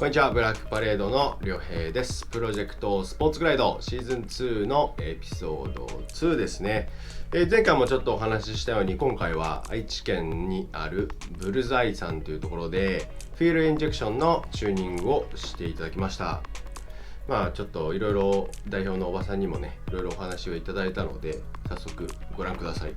こんにちは、ブラックパレードのりょうへいです。プロジェクトスポーツグライドシーズン2のエピソード2ですね。前回もちょっとお話ししたように、今回は愛知県にあるブルザイさんというところでフィールインジェクションのチューニングをしていただきました。ちょっといろいろ代表のおばさんにもね、いろいろお話をいただいたので、早速ご覧ください。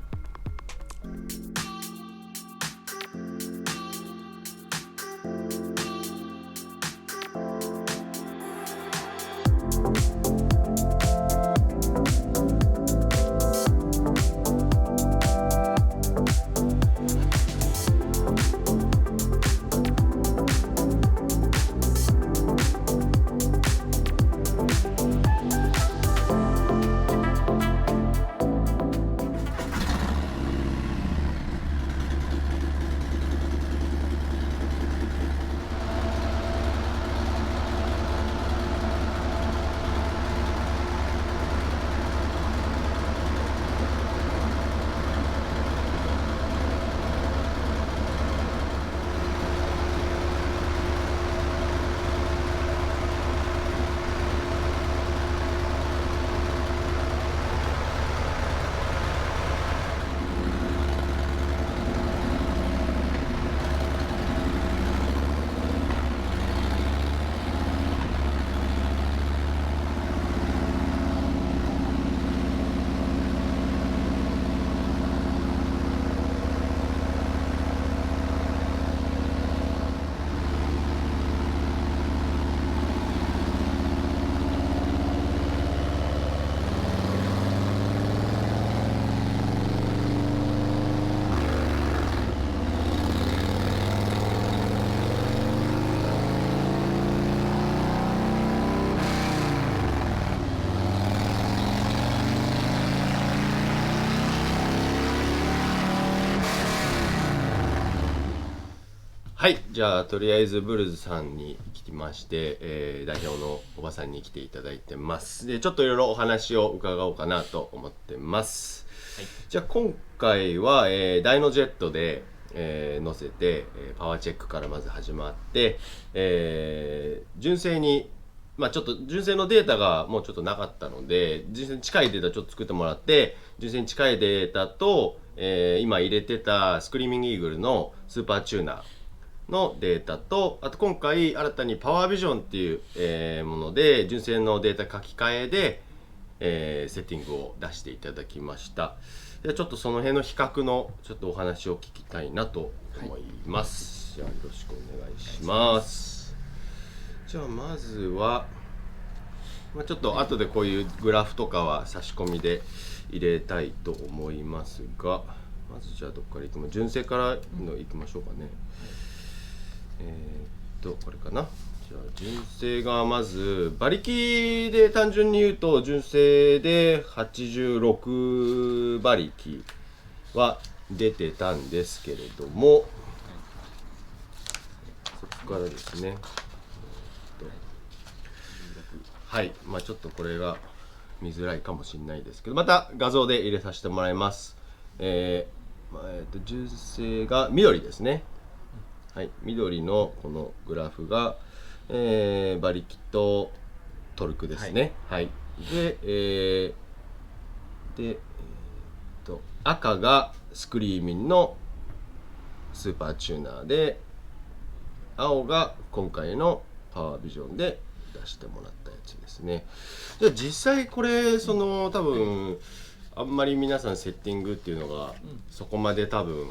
はい、じゃあとりあえずブルズさんに来まして、代表のおばさんに来ていただいてます。でちょっといろいろお話を伺おうかなと思ってます。はい、じゃあ今回は、ダイノジェットで、乗せて、パワーチェックからまず始まって、純正にちょっと純正のデータがもうちょっとなかったので、純正に近いデータちょっと作ってもらって、純正に近いデータと、今入れてたスクリーミングイーグルのスーパーチューナーのデータと、あと今回新たにパワービジョンっていう、もので純正のデータ書き換えで、セッティングを出していただきました。でちょっとその辺の比較のちょっとお話を聞きたいなと思います。じゃあよろしくお願いします。じゃあまずは、ちょっと後でこういうグラフとかは差し込みで入れたいと思いますが、まずじゃあどっからいくの、純正からのいきましょうかね。これかな。じゃあ純正がまず馬力で単純に言うと、純正で86馬力は出てたんですけれども、そこからですね、はい、ちょっとこれが見づらいかもしれないですけど、また画像で入れさせてもらいます。純正が緑ですね。はい、緑のこのグラフが、馬力とトルクですね。はい、で、赤がスクリーミンのスーパーチューナーで、青が今回のパワービジョンで出してもらったやつですね。じゃあ実際これ多分あんまり皆さんセッティングっていうのがそこまで多分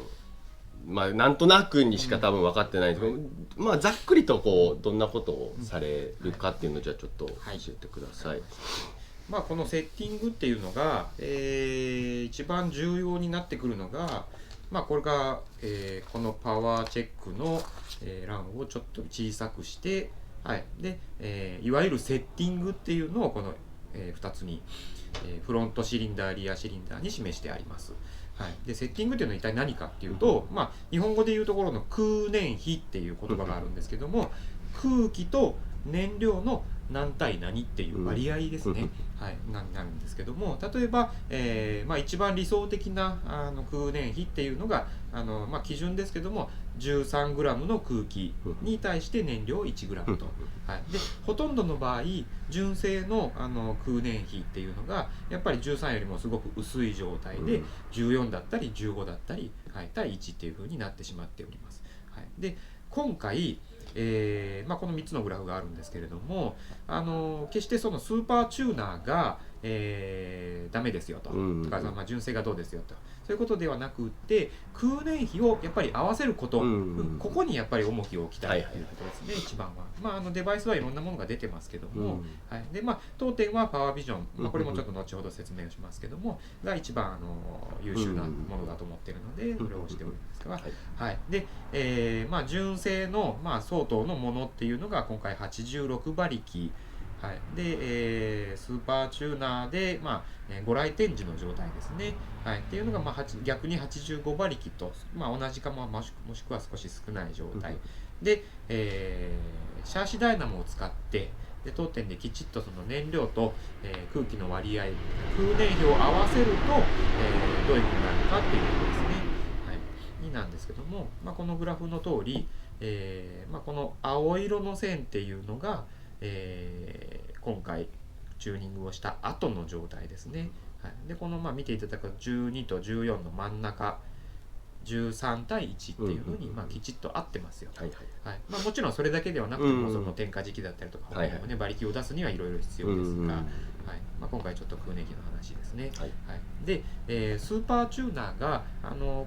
なんとなくにしか多分分かってないんですけど、ざっくりとこうどんなことをされるかっていうのをじゃあちょっと教えてください。このセッティングっていうのが、一番重要になってくるのが、これが、このパワーチェックの、欄をちょっと小さくして、で、いわゆるセッティングっていうのをこの、2つに、フロントシリンダーリアシリンダーに示してあります。でセッティングっていうのは一体何かっていうと、日本語でいうところの空燃費っていう言葉があるんですけども、空気と燃料の何対何っていう割合ですね、になるんですけども、例えば、一番理想的な空燃比っていうのが基準ですけども 13g の空気に対して燃料 1g と、はい、でほとんどの場合純正の、空燃費っていうのがやっぱり13よりもすごく薄い状態で、14だったり15だったり、はい、対1っていう風になってしまっております。はい、で今回この3つのグラフがあるんですけれども、決してそのスーパーチューナーが、ダメですよと、とか、純正がどうですよと、そういうことではなくって空燃費をやっぱり合わせること、ここにやっぱり重きを置きたいということですね、一番は。デバイスはいろんなものが出てますけども、はい、で当店はパワービジョン、これもちょっと後ほど説明をしますけども、が一番優秀なものだと思っているので、これを押しておりますが、はい、で、純正の、相当のものっていうのが今回86馬力、はい、で、スーパーチューナーで、ご来展時の状態ですね、はい、っていうのが、逆に85馬力と、同じかもしくは少し少ない状態で、シャーシダイナモを使ってで当店できちっとその燃料と、空気の割合、空燃費を合わせると、どういうふうになるかっていうことですね、はい、になんですけども、このグラフの通り、この青色の線っていうのが、今回チューニングをした後の状態ですね。はい、でこの見ていただく12と14の真ん中13対1っていうふうにきちっと合ってますよ。もちろんそれだけではなくてもその点火時期だったりとか他にもね馬力を出すにはいろいろ必要ですが、今回ちょっと空燃費の話ですね。で、スーパーチューナーが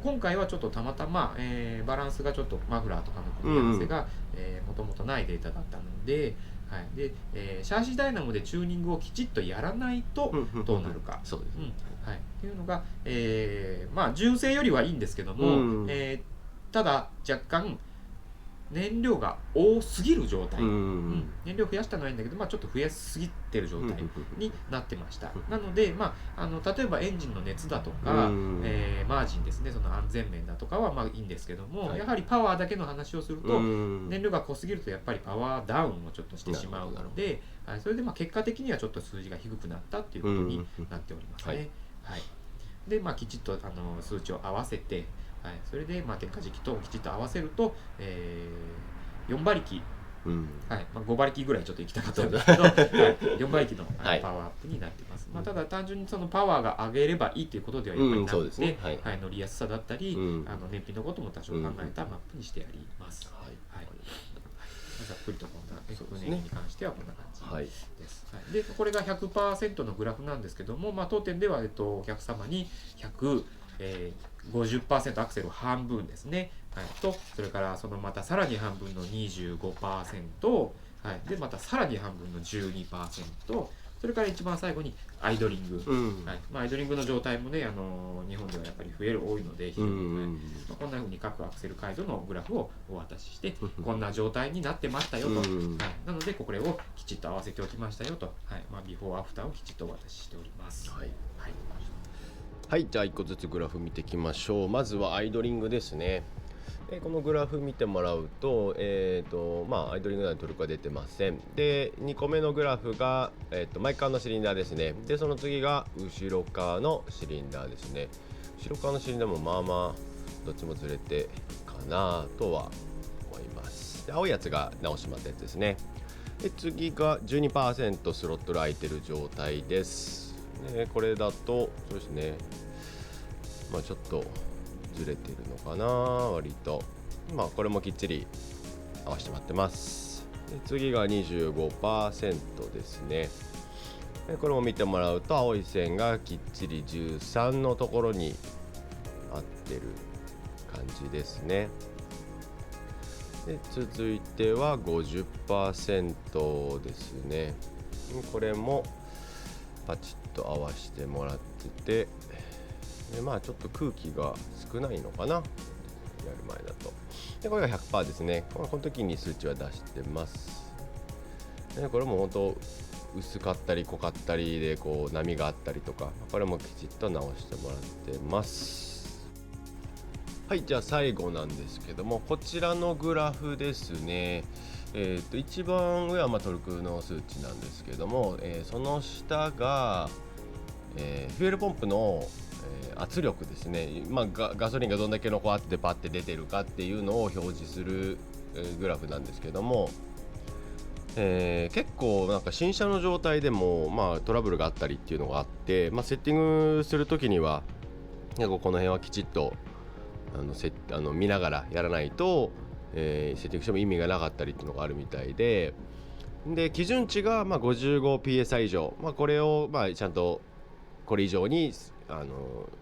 今回はちょっとたまたま、バランスがちょっとマフラーとかの組み合わせがもともとないデータだったので、でシャーシダイナモでチューニングをきちっとやらないとどうなるか。そうですね。っていうのが、純正よりはいいんですけども、ただ若干燃料が多すぎる状態、燃料増やしたのはいいんだけど、ちょっと増やしすぎてる状態になってました。なので、例えばエンジンの熱だとか、マージンですね、その安全面だとかはいいんですけども、やはりパワーだけの話をすると、燃料が濃すぎるとやっぱりパワーダウンをちょっとしてしまうので、それで結果的にはちょっと数字が低くなったっていうことになっておりますね。で、きちっと数値を合わせて、それで点火時期ときちっと合わせると、4馬力、5馬力ぐらいちょっと行きたかったんですけど、4馬力のパワーアップになっています。ただ単純にそのパワーが上げればいいということではやっぱりなくて、乗りやすさだったり、燃費のことも多少考えたマップにしてあります。ざっくりとこんな空燃費に関してはこんな感じです。でこれが 100% のグラフなんですけども、当店ではお客様に50% アクセル半分ですね、とそれからそのまたさらに半分の 25%、でまたさらに半分の 12%、それから一番最後にアイドリング、アイドリングの状態もね、日本ではやっぱり多いので非常に、こんなふうに各アクセル回路のグラフをお渡しして、こんな状態になってましたよと、なのでこれをきちっと合わせておきましたよと、ビフォーアフターをきちっとお渡ししております。じゃあ1個ずつグラフ見ていきましょう。まずはアイドリングですね。このグラフ見てもらうと、アイドリング内のトルクは出てません。で、2個目のグラフが、前側のシリンダーですね。で、その次が後ろ側のシリンダーですね。後ろ側のシリンダーもどっちもずれてかなとは思います。で、青いやつが直しまったやつですね。で、次が 12% スロットル空いてる状態です。これだとそうですね、ちょっとずれてるのかな、割と。これもきっちり合わせてもらってます。で、次が 25% ですね。でこれも見てもらうと青い線がきっちり13のところに合ってる感じですね。で続いては 50% ですね。これもパチッと合わせてもらってて、でちょっと空気が少ないのかな、やる前だと。でこれが 100% ですね。この時に数値は出してます。でこれも本当薄かったり濃かったりで波があったりとか、これもきちっと直してもらってます。じゃあ最後なんですけども、こちらのグラフですね。一番上はトルクの数値なんですけども、その下が、フュエルポンプの、圧力ですね、ガソリンがどんだけのこう圧でパッて出てるかっていうのを表示する、グラフなんですけども、結構なんか新車の状態でも、トラブルがあったりっていうのがあって、セッティングする時には結構この辺はきちっと見ながらやらないと、セッティングしても意味がなかったりっていうのがあるみたいで、基準値が55psi 以上、これをちゃんとこれ以上に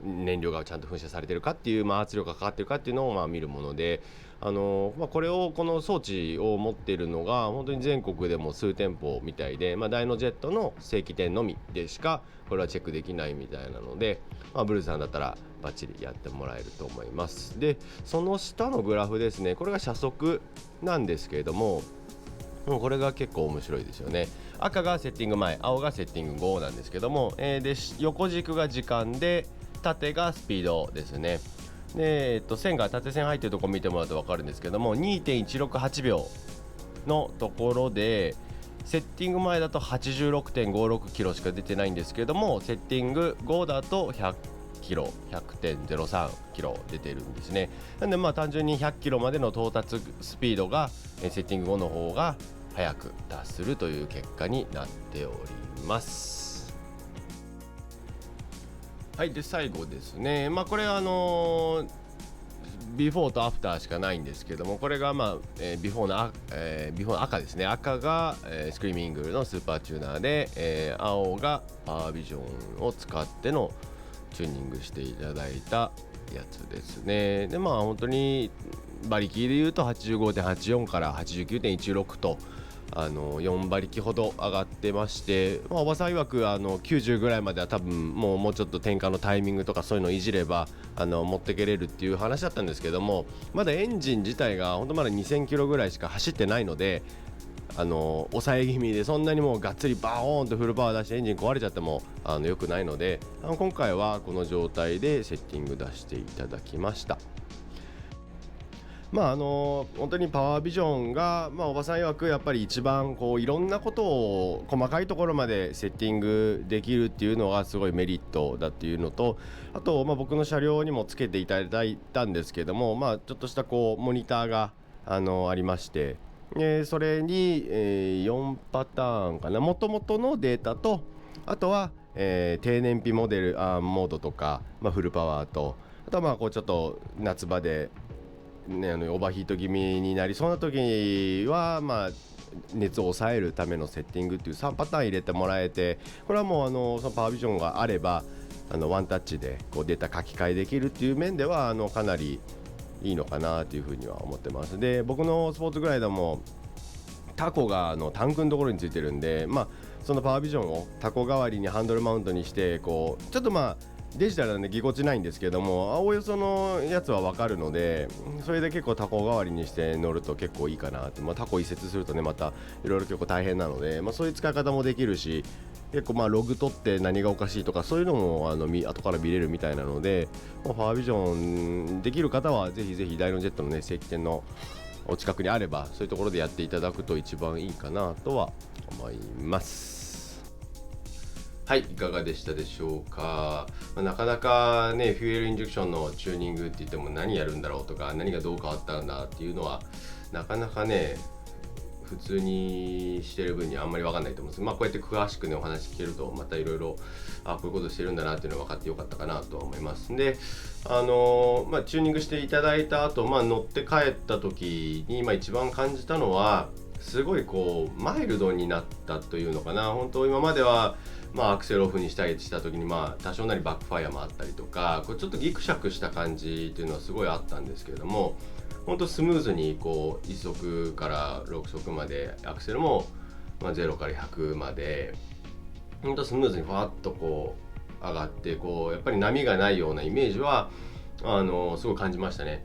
燃料がちゃんと噴射されてるかっていう、圧力がかかってるかっていうのを見るもので、これをこの装置を持っているのが本当に全国でも数店舗みたいで、ダイノジェットの正規店のみでしかこれはチェックできないみたいなので、ブルーさんだったらバッチリやってもらえると思います。でその下のグラフですね、これが車速なんですけれども、これが結構面白いですよね。赤がセッティング前、青がセッティング後なんですけども、で横軸が時間で縦がスピードですね。で、線が縦線入ってるところ見てもらうと分かるんですけども、 2.168 秒のところでセッティング前だと 86.56 キロしか出てないんですけども、セッティング後だと100キロ 100.03 キロ出てるんですね。なんで単純に100キロまでの到達スピードがセッティング後の方が早く達するという結果になっております。はい、で最後ですね、これビフォーとアフターしかないんですけども、これがビフォーの赤ですね。赤が、スクリーミングのスーパーチューナーで、青がパワービジョンを使ってのチューニングしていただいたやつですね。で本当に馬力でいうと 85.84 から 89.16 と4馬力ほど上がってまして、おばさん曰く90ぐらいまでは多分もうちょっと点火のタイミングとかそういうのをいじれば持ってけれるっていう話だったんですけども、まだエンジン自体が本当まだ2000キロぐらいしか走ってないので、抑え気味でそんなにもうがっつりバーンとフルパワー出してエンジン壊れちゃっても良くないので、今回はこの状態でセッティング出していただきました。本当にパワービジョンが、おばさん曰くやっぱり一番いろんなことを細かいところまでセッティングできるっていうのがすごいメリットだっていうのと、あと、僕の車両にもつけていただいたんですけども、ちょっとしたモニターがありまして、それに、4パターンかな、元々のデータと、あとは、低燃費モデルモードとか、フルパワーと、あとはちょっと夏場でオーバーヒート気味になりそうな時は熱を抑えるためのセッティングっていう3パターン入れてもらえて、これはもうそのパワービジョンがあればワンタッチでデータ書き換えできるっていう面ではかなりいいのかなというふうには思ってます。で僕のスポーツグライダーもタコがタンクのところについてるんで、そのパワービジョンをタコ代わりにハンドルマウントにしてちょっとデジタルなんでぎこちないんですけども、おおよそのやつは分かるので、それで結構タコ代わりにして乗ると結構いいかなって、タコ移設するとねまたいろいろ結構大変なので、そういう使い方もできるし、結構ログ取って何がおかしいとかそういうのも後から見れるみたいなので、パワービジョンできる方はぜひぜひダイノジェットのね正規店のお近くにあればそういうところでやっていただくと一番いいかなとは思います。はい、いかがでしたでしょうか。なかなかねフューエルインジェクションのチューニングって言っても何やるんだろうとか何がどう変わったんだっていうのはなかなかね普通にしてる分にはあんまり分かんないと思うんです。こうやって詳しくねお話聞けるとまたいろいろこういうことしてるんだなっていうのが分かってよかったかなとは思います。でチューニングしていただいた後、乗って帰った時に一番感じたのはすごいマイルドになったというのかな。本当今まではアクセルオフにしたりした時に多少なりバックファイアもあったりとかちょっとギクシャクした感じっていうのはすごいあったんですけれども、本当スムーズに1速から6速までアクセルも0から100まで本当スムーズにファーッと上がってやっぱり波がないようなイメージはすごい感じましたね。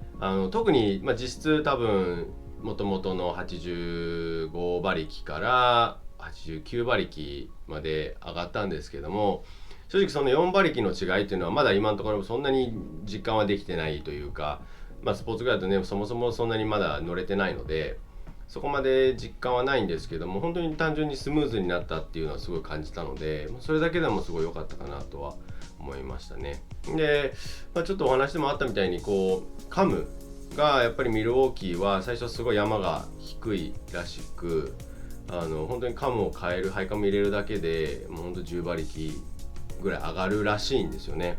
特に実質多分元々の85馬力から89馬力まで上がったんですけども、正直その4馬力の違いっていうのはまだ今のところそんなに実感はできてないというか、スポーツグライダーねそもそもそんなにまだ乗れてないのでそこまで実感はないんですけども、本当に単純にスムーズになったっていうのはすごい感じたので、それだけでもすごい良かったかなとは思いましたね。で、ちょっとお話でもあったみたいにこうカムがやっぱりミルウォーキーは最初すごい山が低いらしく、本当にカムを変える、ハイカム入れるだけでもう本当10馬力ぐらい上がるらしいんですよね。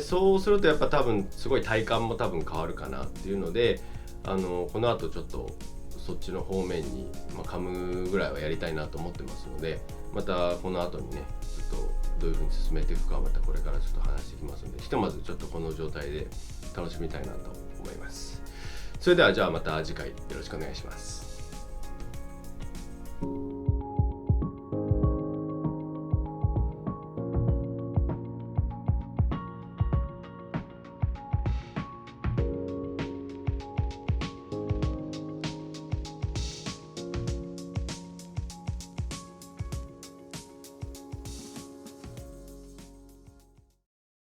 そうするとやっぱ多分すごい体感も多分変わるかなっていうので、この後ちょっとそっちの方面に、カムぐらいはやりたいなと思ってますので、またこの後にねちょっとどういう風に進めていくかはまたこれからちょっと話していきますので、ひとまずちょっとこの状態で楽しみたいなと思います。それではじゃあまた次回よろしくお願いします。